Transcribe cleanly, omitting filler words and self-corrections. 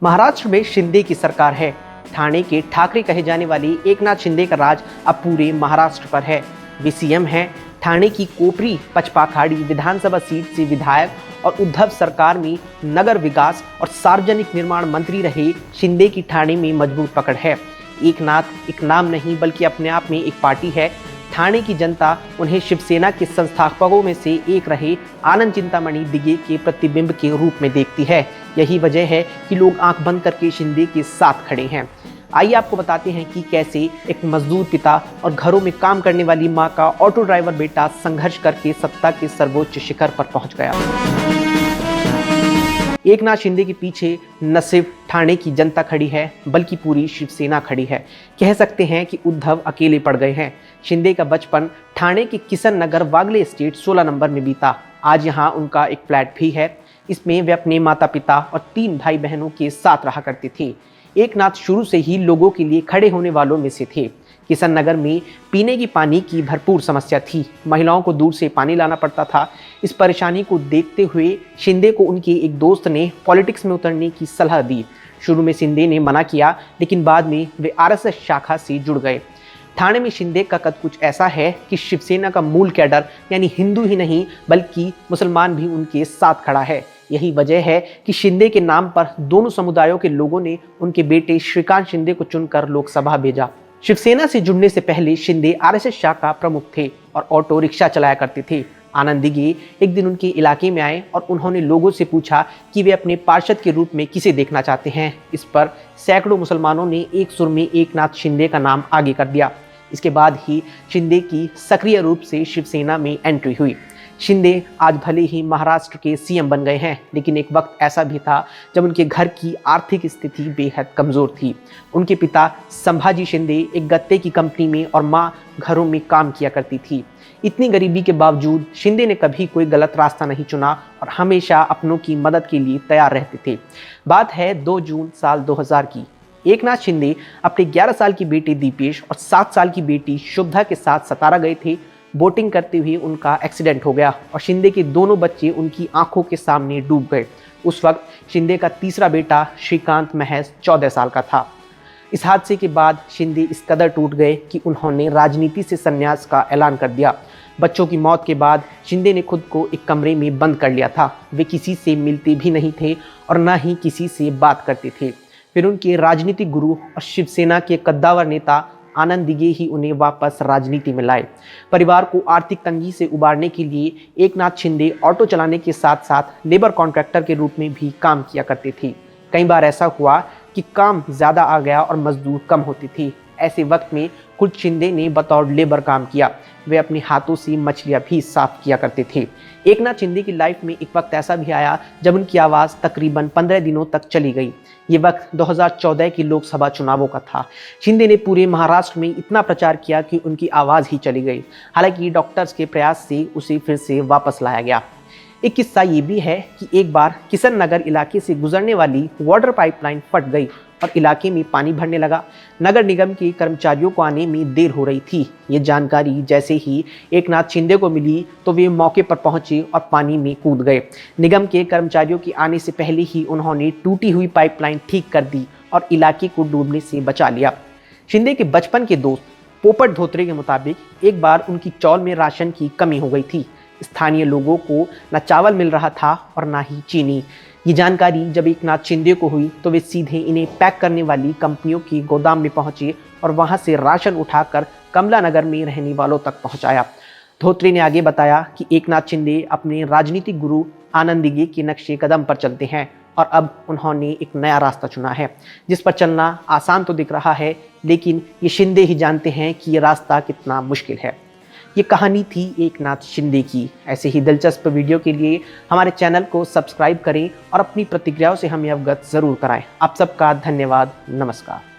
महाराष्ट्र में शिंदे की सरकार है। ठाणे के ठाकरे कहे जाने वाले एकनाथ शिंदे का राज अब पूरे महाराष्ट्र पर है। वे सीएम हैं। ठाणे की कोपरी पचपाखाड़ी विधानसभा सीट से विधायक और उद्धव सरकार में नगर विकास और सार्वजनिक निर्माण मंत्री रहे शिंदे की ठाणे में मजबूत पकड़ है। एकनाथ एक नाम नहीं बल्कि अपने आप में एक पार्टी है। ठाणे की जनता उन्हें शिवसेना के संस्थापकों में से एक रहे आनंद चिंतामणि दिगे के प्रतिबिंब के रूप में देखती है। यही वजह है कि लोग आंख बंद करके शिंदे के साथ खड़े हैं। आइए आपको बताते हैं कि कैसे एक मजदूर पिता और घरों में काम करने वाली मां का ऑटो ड्राइवर बेटा संघर्ष करके सत्ता के सर्वोच्च शिखर पर पहुंच गया। एकनाथ शिंदे के पीछे न सिर्फ ठाणे की जनता खड़ी है बल्कि पूरी शिवसेना खड़ी है। कह सकते हैं कि उद्धव अकेले पड़ गए हैं। शिंदे का बचपन ठाणे के किशन नगर वागले एस्टेट 16 नंबर में बीता। आज यहाँ उनका एक फ्लैट भी है। इसमें वे अपने माता पिता और 3 भाई बहनों के साथ रहा करते थे। एकनाथ शुरू से ही लोगों के लिए खड़े होने वालों में से थे। किशन नगर में पीने की पानी की भरपूर समस्या थी। महिलाओं को दूर से पानी लाना पड़ता था। इस परेशानी को देखते हुए शिंदे को उनके एक दोस्त ने पॉलिटिक्स में उतरने की सलाह दी। शुरू में शिंदे ने मना किया, लेकिन बाद में वे आरएसएस शाखा से जुड़ गए। ठाणे में शिंदे का कद कुछ ऐसा है कि शिवसेना का मूल कैडर यानी हिंदू ही नहीं बल्कि मुसलमान भी उनके साथ खड़ा है। यही वजह है कि शिंदे के नाम पर दोनों समुदायों के लोगों ने उनके बेटे श्रीकांत शिंदे को चुनकर लोकसभा भेजा। शिवसेना से जुड़ने से पहले शिंदे आरएसएस शाखा प्रमुख थे और ऑटो रिक्शा चलाया करते थे। आनंद दिगे एक दिन उनके इलाके में आए और उन्होंने लोगों से पूछा कि वे अपने पार्षद के रूप में किसे देखना चाहते हैं। इस पर सैकड़ों मुसलमानों ने एक सुर में एकनाथ शिंदे का नाम आगे कर दिया। इसके बाद ही शिंदे की सक्रिय रूप से शिवसेना में एंट्री हुई। शिंदे आज भले ही महाराष्ट्र के सीएम बन गए हैं, लेकिन एक वक्त ऐसा भी था जब उनके घर की आर्थिक स्थिति बेहद कमजोर थी। उनके पिता संभाजी शिंदे एक गत्ते की कंपनी में और मां घरों में काम किया करती थी। इतनी गरीबी के बावजूद शिंदे ने कभी कोई गलत रास्ता नहीं चुना और हमेशा अपनों की मदद के लिए तैयार रहते थे। बात है 2 जून साल 2000 की। एकनाथ शिंदे अपने 11 साल की बेटे दीपेश और 7 साल की बेटी शुभदा के साथ सतारा गए थे। बोटिंग करते हुए उनका एक्सीडेंट हो गया और शिंदे के दोनों बच्चे उनकी आंखों के सामने डूब गए। उस वक्त शिंदे का तीसरा बेटा श्रीकांत महज 14 साल का था। इस हादसे के बाद शिंदे इस कदर टूट गए कि उन्होंने राजनीति से संन्यास का ऐलान कर दिया। बच्चों की मौत के बाद शिंदे ने खुद को एक कमरे में बंद कर लिया था। वे किसी से मिलते भी नहीं थे और न ही किसी से बात करते थे। फिर उनके राजनीतिक गुरु और शिवसेना के कद्दावर नेता आनंद दिगे ही उन्हें वापस राजनीति में लाए। परिवार को आर्थिक तंगी से उबारने के लिए एकनाथ शिंदे ऑटो चलाने के साथ साथ लेबर कॉन्ट्रैक्टर के रूप में भी काम किया करते थे। कई बार ऐसा हुआ कि काम ज़्यादा आ गया और मजदूर कम होती थी। ऐसे वक्त में खुद शिंदे ने बतौर लेबर काम किया। वे अपने हाथों से मछलियां भी साफ किया करते थे। एकनाथ शिंदे की लाइफ में एक वक्त ऐसा भी आया जब उनकी आवाज़ तकरीबन 15 दिनों तक चली गई। ये वक्त 2014 की लोकसभा चुनावों का था। शिंदे ने पूरे महाराष्ट्र में इतना प्रचार किया कि उनकी आवाज़ ही चली गई। हालांकि डॉक्टर्स के प्रयास से उसे फिर से वापस लाया गया। एक किस्सा ये भी है कि एक बार किशन नगर इलाके से गुजरने वाली वाटर पाइपलाइन फट गई और इलाके में पानी भरने लगा। नगर निगम के कर्मचारियों को आने में देर हो रही थी। ये जानकारी जैसे ही एकनाथ शिंदे को मिली तो वे मौके पर पहुंचे और पानी में कूद गए। निगम के कर्मचारियों के आने से पहले ही उन्होंने टूटी हुई पाइपलाइन ठीक कर दी और इलाके को डूबने से बचा लिया। शिंदे के बचपन के दोस्त पोपट धोत्रे के मुताबिक एक बार उनकी चौल में राशन की कमी हो गई थी। स्थानीय लोगों को न चावल मिल रहा था और न ही चीनी। ये जानकारी जब एकनाथ शिंदे को हुई तो वे सीधे इन्हें पैक करने वाली कंपनियों के गोदाम में पहुंचे और वहां से राशन उठाकर कमला नगर में रहने वालों तक पहुंचाया। धोत्रे ने आगे बताया कि एकनाथ शिंदे अपने राजनीतिक गुरु आनंद दिगे के नक्शे कदम पर चलते हैं और अब उन्होंने एक नया रास्ता चुना है जिस पर चलना आसान तो दिख रहा है, लेकिन ये शिंदे ही जानते हैं कि ये रास्ता कितना मुश्किल है। ये कहानी थी एकनाथ शिंदे की। ऐसे ही दिलचस्प वीडियो के लिए हमारे चैनल को सब्सक्राइब करें और अपनी प्रतिक्रियाओं से हमें अवगत ज़रूर कराएं। आप सबका धन्यवाद। नमस्कार।